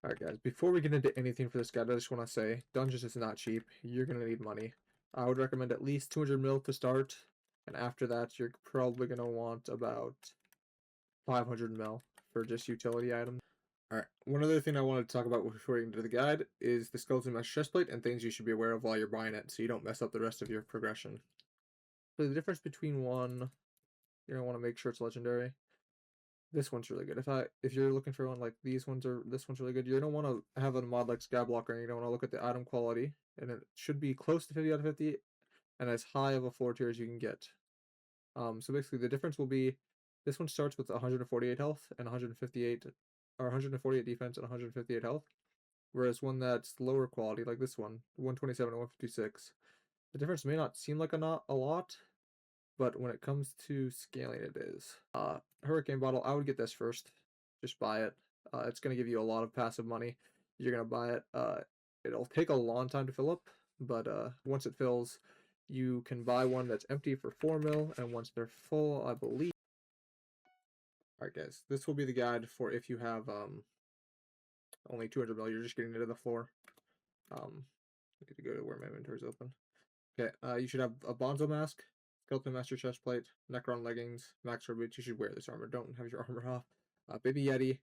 Alright guys, before we get into anything for this guide, I just want to say, Dungeons is not cheap. You're going to need money. I would recommend at least 200 mil to start, and after that you're probably going to want about 500 mil for just utility items. Alright, one other thing I wanted to talk about before we get into the guide is the skeleton mesh chestplate and things you should be aware of while you're buying it so you don't mess up the rest of your progression. So the difference between one, you're going to want to make sure it's legendary. This one's really good. If you're looking for one like this one's really good. You're gonna want to have a mod like Skyblocker, and you don't want to look at the item quality, and it should be close to 50 out of 50, and as high of a floor tier as you can get. So basically the difference will be this one starts with 148 health and 158 or 148 defense and 158 health, whereas one that's lower quality like this one, 127 and 156. The difference may not seem like a lot, but when it comes to scaling, it is. Hurricane Bottle, I would get this first. Just buy it. It's going to give you a lot of passive money. You're going to buy it. It'll take a long time to fill up, but once it fills, you can buy one that's empty for 4 mil, and once they're full, I believe. Alright guys, this will be the guide for if you have only 200 mil, you're just getting into the floor. I need to go to where my inventory is open. Okay, you should have a Bonzo mask, Skeleton Master chestplate, Necron leggings, Max Sword boots. You should wear this armor. Don't have your armor off. Baby Yeti,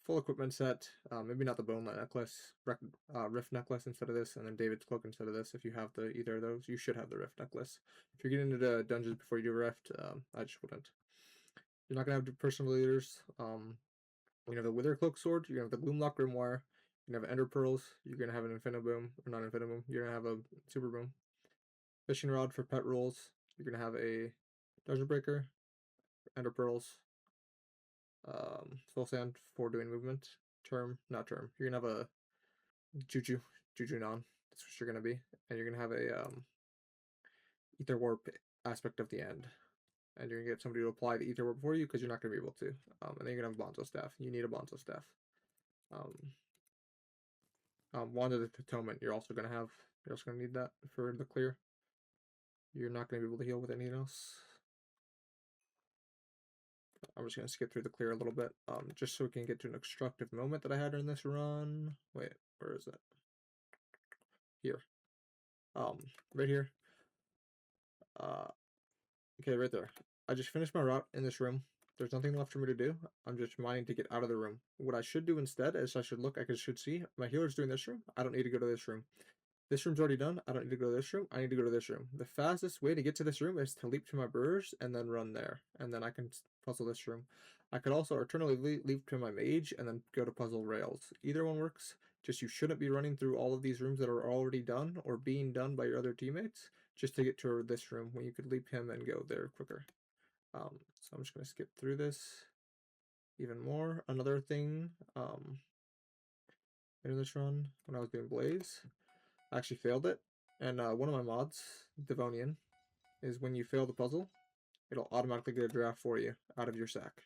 full equipment set. Maybe not the bone necklace, Rift necklace instead of this, and then David's cloak instead of this. If you have either of those, you should have the Rift necklace. If you're getting into dungeons before you do Rift, I just wouldn't. You're not gonna have personal leaders. You have the Wither Cloak sword. You're gonna have the Gloomlock Grimoire. You're gonna have Ender Pearls. You're gonna have an Infiniboom, or not Infiniboom. You're gonna have a Super Boom. Fishing Rod for pet rolls. You're gonna have a Dungeon Breaker, Ender Pearls, Soul Sand for doing movement. Not term. You're gonna have a Juju Non. That's what you're gonna be, and you're gonna have a Ether Warp aspect of the end, and you're gonna get somebody to apply the Ether Warp for you because you're not gonna be able to. And then you're gonna have Bonzo Staff. You need a Bonzo Staff. Wand of Atonement. You're also gonna need that for the clear. You're not gonna be able to heal with anything else. I'm just going to skip through the clear a little bit, just so we can get to an extractive moment that I had in this run. Wait, where is it? Here. Right here. Okay, right there. I just finished my route in this room. There's nothing left for me to do. I'm just mining to get out of the room. What I should do instead is I should see my healer's doing this room. I don't need to go to this room. This room's already done. I don't need to go to this room. I need to go to this room. The fastest way to get to this room is to leap to my burrs and then run there. And then I can puzzle this room. I could also eternally leap to my mage and then go to puzzle rails. Either one works. Just you shouldn't be running through all of these rooms that are already done or being done by your other teammates just to get to this room when you could leap him and go there quicker. So I'm just going to skip through this even more. Another thing in this run when I was doing Blaze, I actually failed it, and one of my mods, Devonian, is when you fail the puzzle, it'll automatically get a draft for you out of your sack.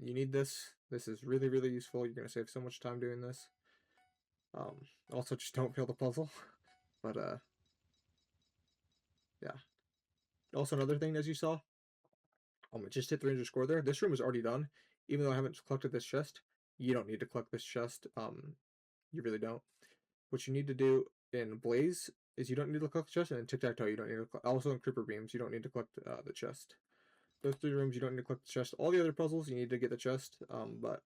You need this. This is really, really useful. You're going to save so much time doing this. Also, just don't fail the puzzle. But, yeah. Also, another thing, as you saw, it just hit 300 score there. This room is already done. Even though I haven't collected this chest, you don't need to collect this chest. You really don't. What you need to do in Blaze is you don't need to collect the chest, and in Tic-Tac-Toe you don't need to collect, also in Creeper Beams you don't need to collect the chest. Those 3 rooms you don't need to collect the chest. All the other puzzles you need to get the chest, but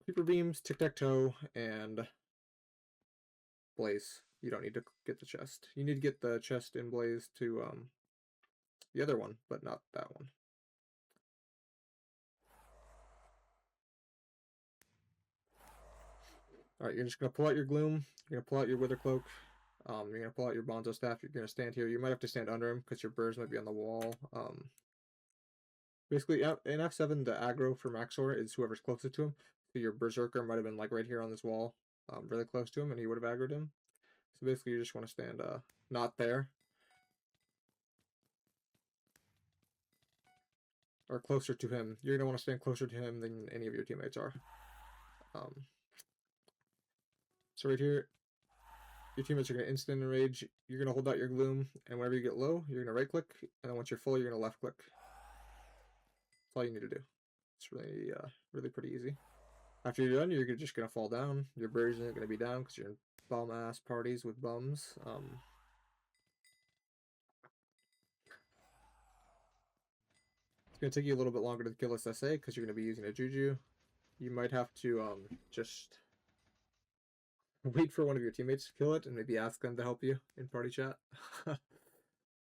Creeper Beams, Tic-Tac-Toe, and Blaze you don't need to get the chest. You need to get the chest in Blaze to the other one, but not that one. Alright, you're just going to pull out your Gloom, you're going to pull out your Wither Cloak, you're going to pull out your Bonzo Staff, you're going to stand here. You might have to stand under him because your burrs might be on the wall. Basically, in F7, the aggro for Maxor is whoever's closest to him. So your Berserker might have been like right here on this wall, really close to him, and he would have aggroed him. So basically, you just want to stand not there. Or closer to him. You're going to want to stand closer to him than any of your teammates are. So right here, your teammates are going to instant enrage. You're going to hold out your Gloom, and whenever you get low, you're going to right click, and then once you're full, you're going to left click. That's all you need to do. It's really, really pretty easy. After you're done, you're just gonna fall down. Your bird isn't gonna be down because you're in bum ass parties with bums. It's gonna take you a little bit longer to kill this SA because you're gonna be using a juju. You might have to just wait for one of your teammates to kill it and maybe ask them to help you in party chat.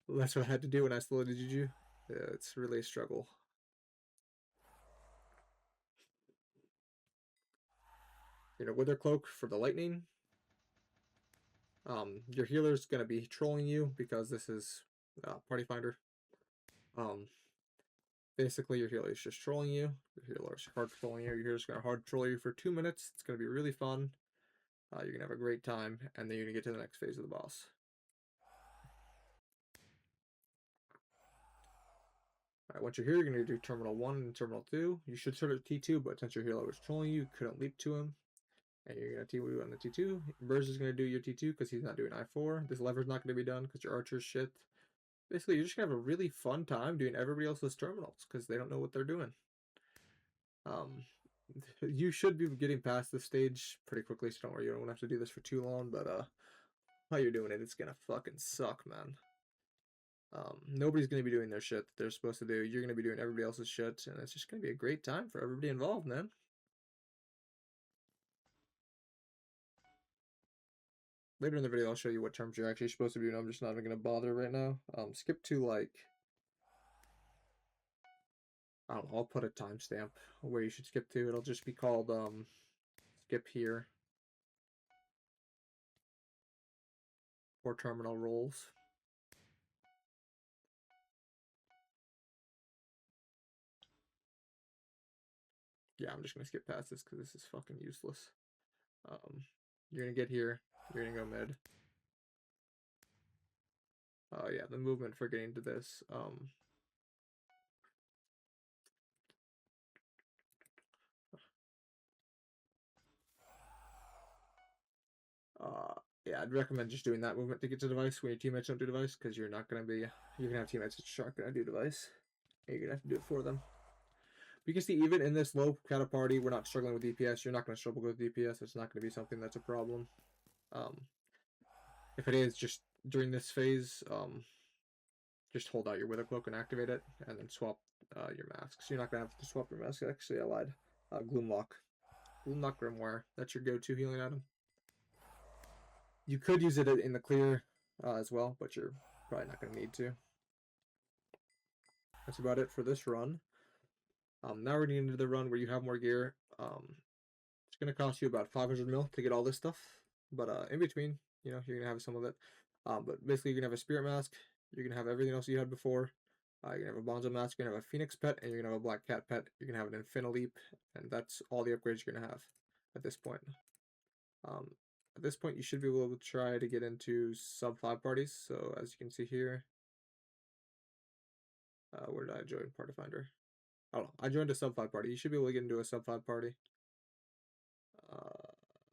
That's what I had to do when I still did juju. Yeah, it's really a struggle. You know, Wither Cloak for the lightning. Your healer's gonna be trolling you because this is Party Finder. Basically your healer is just trolling you. Your healer is hard trolling you. Your healer's gonna hard troll you for 2 minutes. It's gonna be really fun. You're gonna have a great time, and then you're gonna get to the next phase of the boss. Alright, once you're here, you're gonna do Terminal 1 and Terminal 2. You should start at T2, but since your healer was trolling you, couldn't leap to him. And you're gonna T2 on the T2. Burz is gonna do your T2 because he's not doing I4. This lever's not gonna be done because your archer's shit. Basically, you're just gonna have a really fun time doing everybody else's terminals because they don't know what they're doing. You should be getting past this stage pretty quickly, so don't worry, you don't have to do this for too long, but how you're doing it, it's gonna fucking suck, man. Nobody's gonna be doing their shit that they're supposed to do. You're gonna be doing everybody else's shit, and it's just gonna be a great time for everybody involved, man. Later in the video, I'll show you what terms you're actually supposed to be doing. I'm just not even gonna bother right now. Skip to like, I don't know, I'll put a timestamp where you should skip to. It'll just be called skip here for terminal roles. Yeah, I'm just gonna skip past this because this is fucking useless. You're gonna get here. You're gonna go mid. Yeah, the movement for getting to this. Yeah, I'd recommend just doing that movement to get to device when your teammates don't do device, because you're not gonna be. You're gonna have teammates that aren't gonna do device. And you're gonna have to do it for them. But you can see, even in this low CATA party, we're not struggling with DPS. You're not gonna struggle with DPS. It's not gonna be something that's a problem. If it is, just during this phase, just hold out your Wither Cloak and activate it, and then swap your masks. You're not gonna have to swap your mask. Actually, I lied. Gloomlock. Gloomlock Grimoire. That's your go-to healing item. You could use it in the clear as well, but you're probably not going to need to. That's about it for this run. Now we're getting into the run where you have more gear. It's going to cost you about 500 mil to get all this stuff, but in between, you know, you're going to have some of it. But basically, you're going to have a spirit mask. You're going to have everything else you had before. You're going to have a Bonzo mask. You're going to have a Phoenix pet, and you're going to have a Black Cat pet. You're going to have an Infinaleap, and that's all the upgrades you're going to have at this point. At this point, you should be able to try to get into sub 5 parties. So as you can see here, where did I join? Party Finder. Oh, I joined a sub 5 party. You should be able to get into a sub 5 party.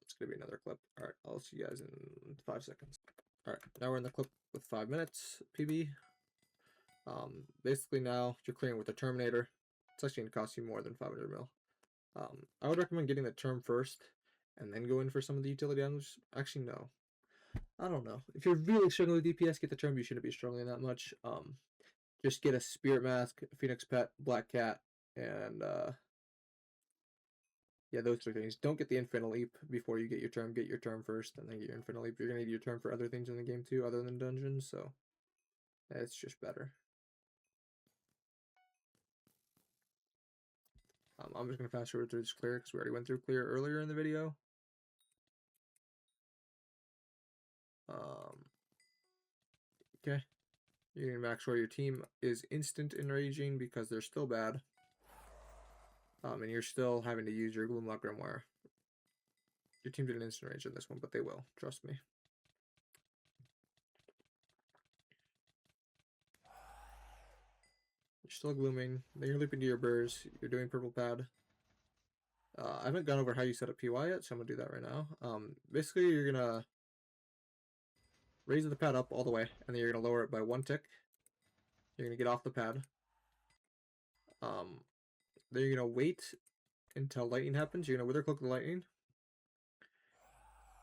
It's gonna be another clip. All right, I'll see you guys in 5 seconds. All right, now we're in the clip with 5 minutes PB. Basically now you're clearing with the Terminator. It's actually gonna cost you more than 500 mil. I would recommend getting the term first and then go in for some of the utility items. Actually, no. I don't know. If you're really struggling with DPS, get the term. You shouldn't be struggling that much. Just get a Spirit Mask, Phoenix Pet, Black Cat, and yeah, those 3 things. Don't get the Infinaleap before you get your term. Get your term first, and then get your Infinaleap. You're gonna need your term for other things in the game too, other than dungeons. So it's just better. I'm just gonna fast forward through this clear because we already went through clear earlier in the video. Okay. You're gonna make sure your team is instant enraging because they're still bad. And you're still having to use your Gloomlock Grimoire. Your team didn't instant rage in this one, but they will. Trust me. You're still glooming. Then you're leaping to your burrs. You're doing purple pad. I haven't gone over how you set up PY yet, so I'm gonna do that right now. Basically, you're gonna raise the pad up all the way, and then you're gonna lower it by 1 tick. You're gonna get off the pad. Then you're gonna wait until lightning happens. You're gonna wither cloak the lightning,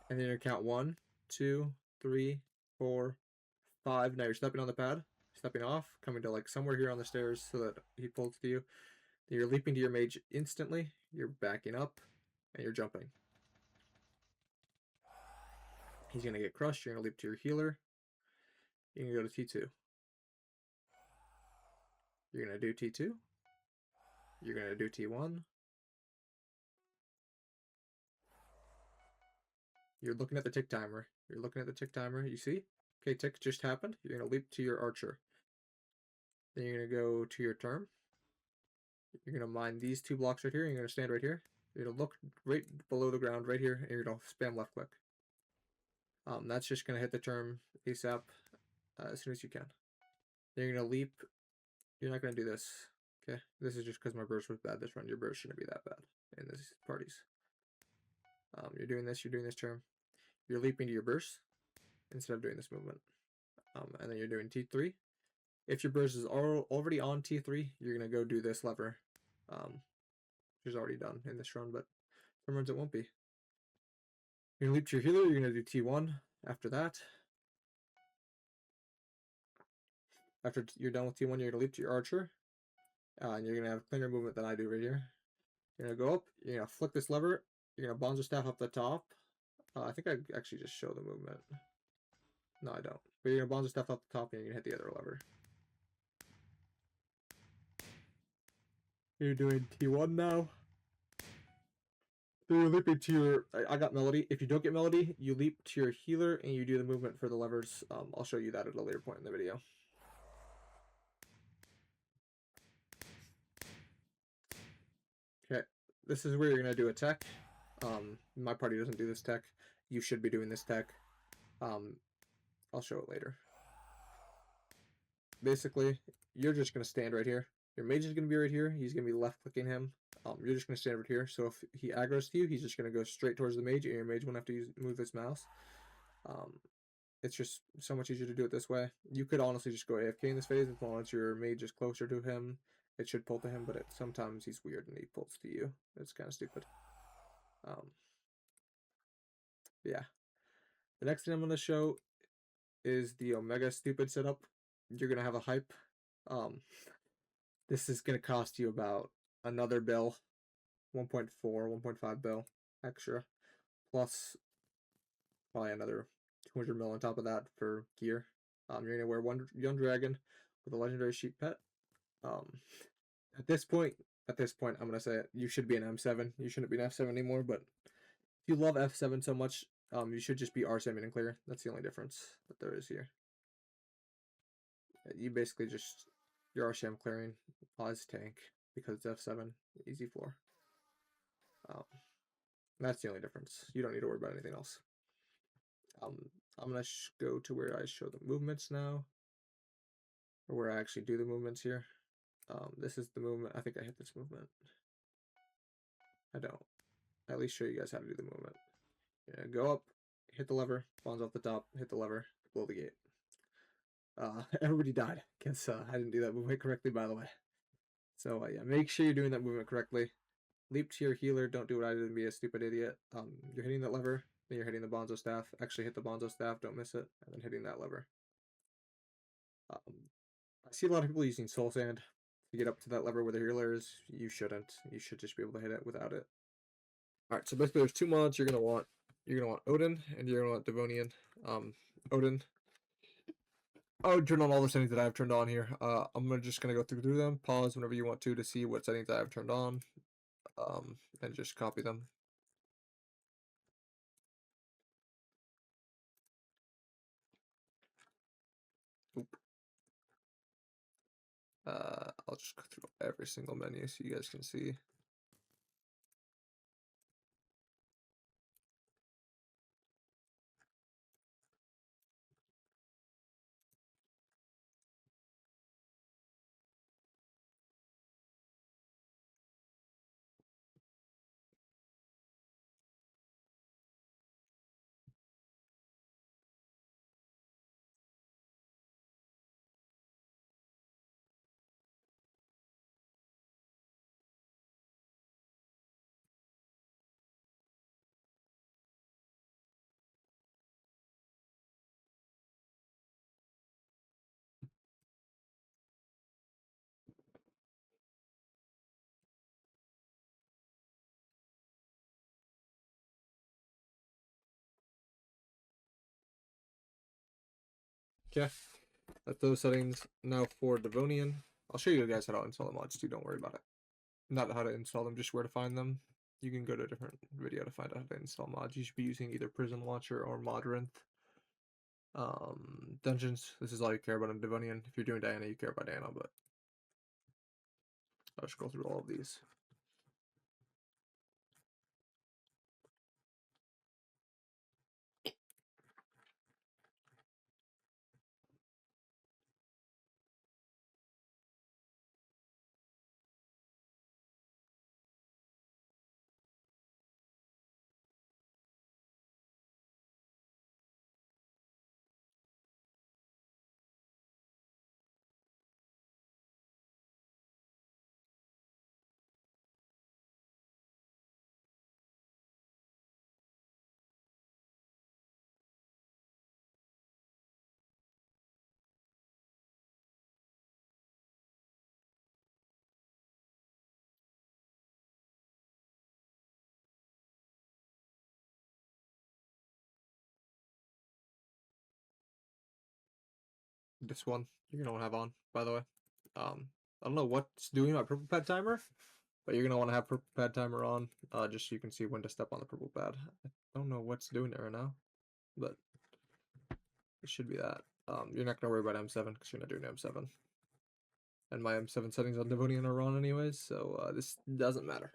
and then you're gonna count 1, 2, 3, 4, 5. Now you're stepping on the pad, stepping off, coming to like somewhere here on the stairs so that he pulls to you. Then you're leaping to your mage instantly. You're backing up, and you're jumping. He's gonna get crushed. You're gonna leap to your healer. You're gonna go to T2. You're gonna do T2. You're gonna do T1. You're looking at the tick timer. You're looking at the tick timer. You see? Okay, tick just happened. You're gonna leap to your archer. Then you're gonna go to your turn. You're gonna mine these 2 blocks right here. You're gonna stand right here. You're gonna look right below the ground right here, and you're gonna spam left click. That's just gonna hit the term ASAP as soon as you can. Then you're gonna leap. You're not gonna do this. Okay, this is just because my burst was bad this run. Your burst shouldn't be that bad in these parties. You're doing this term. You're leaping to your burst instead of doing this movement. And then you're doing T3. If your burst is already on T3, you're going to go do this lever, which is already done in this run, but some runs it won't be. You're going to leap to your healer, you're going to do T1 after that. After you're done with T1, you're going to leap to your archer, and you're going to have a cleaner movement than I do right here. You're going to go up, you're going to flick this lever, you're going to bonzo staff up the top. I think I actually just show the movement. No, I don't. But you're going to bonzo staff up the top, and you're going to hit the other lever. You're doing T1 now. So you're leaping to your... I got Melody. If you don't get Melody, you leap to your healer and you do the movement for the levers. I'll show you that at a later point in the video. Okay, this is where you're going to do a tech. My party doesn't do this tech. You should be doing this tech. I'll show it later. Basically, you're just going to stand right here. Your mage is going to be right here. He's going to be left clicking him. You're just going to stand right here. So if he aggroes to you, he's just going to go straight towards the mage, and your mage won't have to move his mouse. It's just so much easier to do it this way. You could honestly just go AFK in this phase as long as your mage is closer to him. It should pull to him, but sometimes he's weird and he pulls to you. It's kind of stupid. Yeah. The next thing I'm going to show is the Omega stupid setup. You're going to have a hype. This is going to cost you about another bill, 1.4, 1.5 bill extra, plus probably another 200 mil on top of that for gear. You're going to wear one young dragon with a legendary sheep pet. At this point, I'm going to say it, you should be an M7. You shouldn't be an F7 anymore, but if you love F7 so much, you should just be R7 and clear. That's the only difference that there is here. You basically just, your RCM clearing applies tank because it's F7, easy floor. That's the only difference. You don't need to worry about anything else. I'm going to go to where I show the movements now, or where I actually do the movements here. This is the movement. I think I hit this movement. I don't. I at least show you guys how to do the movement. Yeah, go up, hit the lever, bonds off the top, hit the lever, blow the gate. Everybody died because I didn't do that movement correctly, by the way. So yeah, make sure you're doing that movement correctly. Leap to your healer. Don't do what I did and be a stupid idiot. You're hitting that lever, then you're hitting the bonzo staff. Actually hit the bonzo staff, don't miss it, and then hitting that lever. I see a lot of people using soul sand to get up to that lever where the healer is. You shouldn't. You should just be able to hit it without it. Alright, so basically there's 2 mods you're gonna want. You're gonna want Odin and you're gonna want Devonian. Odin. I would turn on all the settings that I have turned on here. I'm just gonna go through them, pause whenever you want to see what settings I have turned on. And just copy them. Oop. I'll just go through every single menu so you guys can see. Okay, that's those settings. Now for Devonian, I'll show you guys how to install the mods too, don't worry about it. Not how to install them, just where to find them. You can go to a different video to find out how to install mods. You should be using either Prism Launcher or Modrinth. Dungeons, this is all you care about in Devonian. If you're doing Diana, you care about Diana, but I'll just go through all of these. This one you're gonna want to have on, by the way. I don't know what's doing my purple pad timer, but you're gonna want to have purple pad timer on, just so you can see when to step on the purple pad. I don't know what's doing it right now, but it should be that. You're not gonna worry about M7 because you're not doing M7, and my M7 settings on Devonian are on anyways, so this doesn't matter.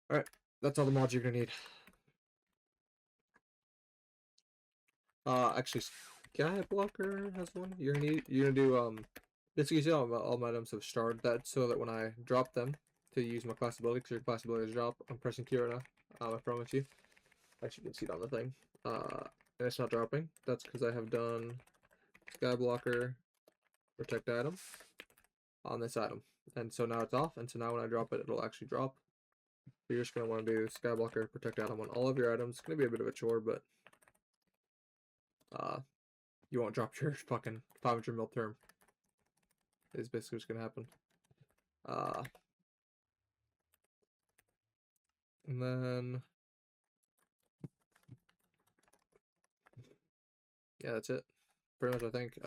All right, that's all the mods you're gonna need. Actually, Sky Blocker has one. You're gonna do basically see all my items have starred. That so that when I drop them to use my class ability, because your class ability is drop, I'm pressing Q right now. I promise you. Actually, you can see it on the thing. And it's not dropping. That's because I have done Sky Blocker, protect item on this item, and so now it's off. And so now when I drop it, it'll actually drop. So you're just gonna want to do Sky Blocker, protect item on all of your items. It's gonna be a bit of a chore, but you won't drop your fucking 500 mil term. Is basically what's gonna happen. And then yeah, that's it. Pretty much, I think.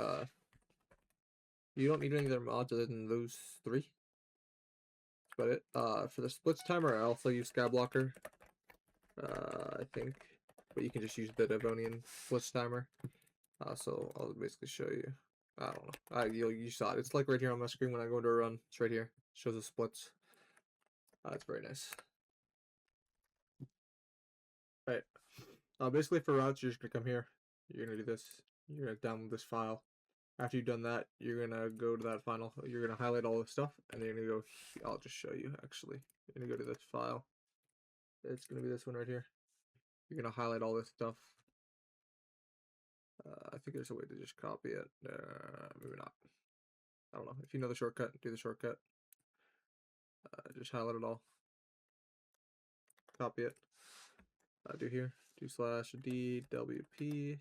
You don't need any other mods other than those three. That's about it. For the splits timer, I also use Skyblocker. I think, but you can just use the Devonian splits timer. So I'll basically show you. I don't know. You saw it. It's like right here on my screen when I go into a run. It's right here. It shows the splits. It's very nice. Right. Basically for routes, you're just gonna come here. You're gonna do this. You're gonna download this file. After you've done that, you're gonna go to that final. You're gonna highlight all this stuff, and then you're gonna go. I'll just show you. Actually, you're gonna go to this file. It's gonna be this one right here. You're gonna highlight all this stuff. I think there's a way to just copy it. Maybe not. I don't know. If you know the shortcut, do the shortcut. Just highlight it all. Copy it. Do here. Do /DWP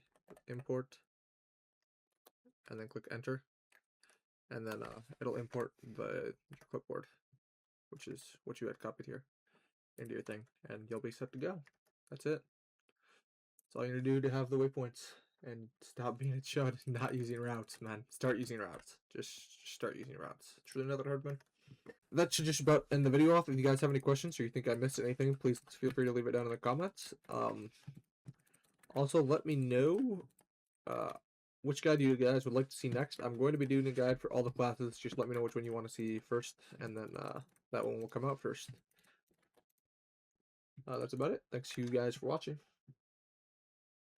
import, and then click enter, and then it'll import your clipboard, which is what you had copied here, into your thing, and you'll be set to go. That's it. That's all you're gonna do to have the waypoints and stop being a chud, not using routes, man. Start using routes. Just start using routes. It's really not that hard, man. That should just about end the video off. If you guys have any questions or you think I missed anything, please feel free to leave it down in the comments. Also, let me know which guide you guys would like to see next. I'm going to be doing a guide for all the classes. Just let me know which one you want to see first, and then that one will come out first. That's about it. Thanks to you guys for watching.